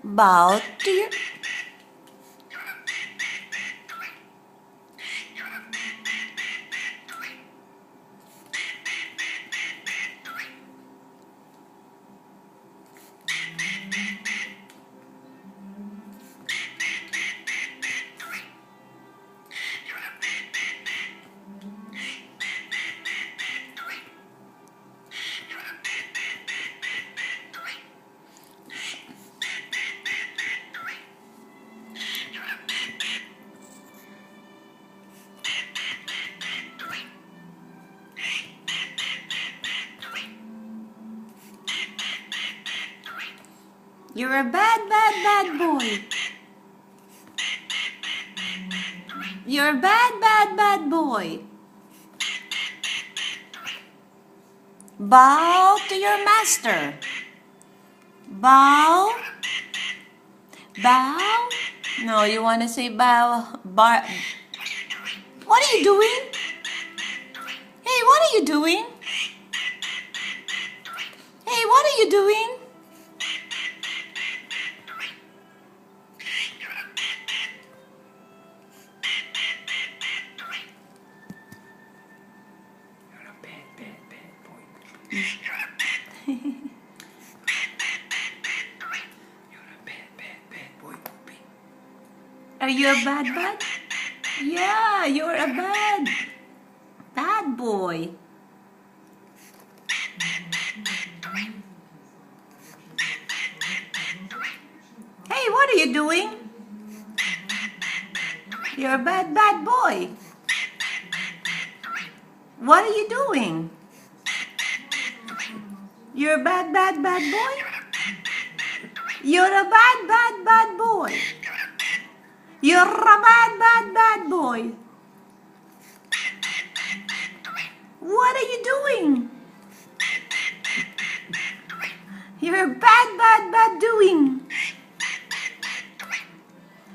Bow to your... You're a bad boy. You're a bad boy. Bow to your master. Bow. Bow. No, you want to say bow. Bar. What are you doing? Hey, what are you doing? Hey, what are you doing? You're a bad boy, Poopy. Are you a bad? Yeah, you're a bad boy. Hey, what are you doing? You're a bad boy. What are you doing? You're a bad boy? You're a bad boy. You're a bad boy. What are you doing? You're a bad doing.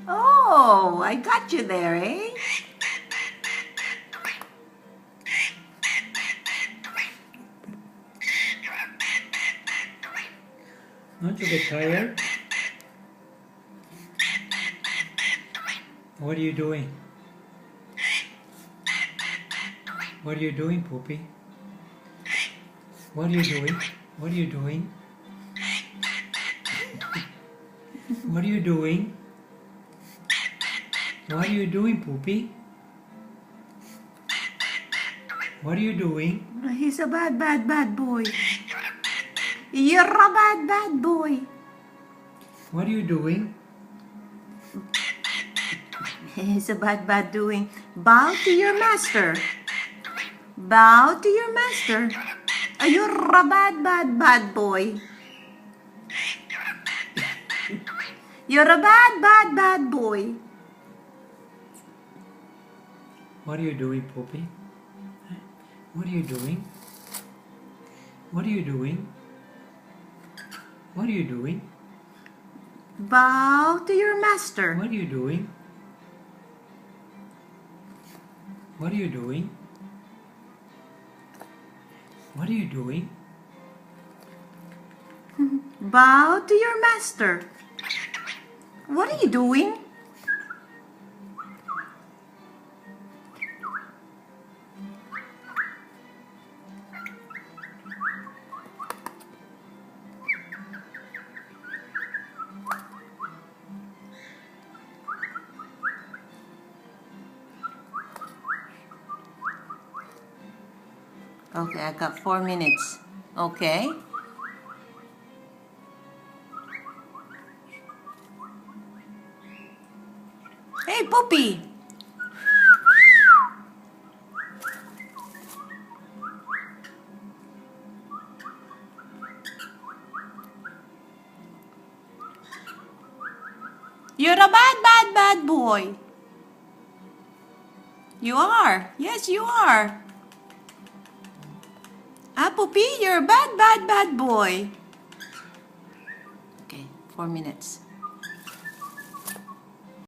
Oh, I got you there, eh? Don't you get tired? What are you doing? What are you doing, Poopy? What are you doing? What are you doing? What are you doing? What are you doing, Poopy? What are you doing? He's a bad boy. You're a bad boy. What are you doing? He's a bad doing. Bow to your master. Bow to your master. You're a bad boy. You're a bad boy. What are you doing, Poopy? What are you doing? What are you doing? What are you doing? Bow to your master. What are you doing? What are you doing? What are you doing? Bow to your master. What are you doing? Okay, I got 4 minutes. Okay. Hey, Poopy! You're a bad boy. You are. Yes, you are. Ah, Poopy, you're a bad boy. Okay, 4 minutes.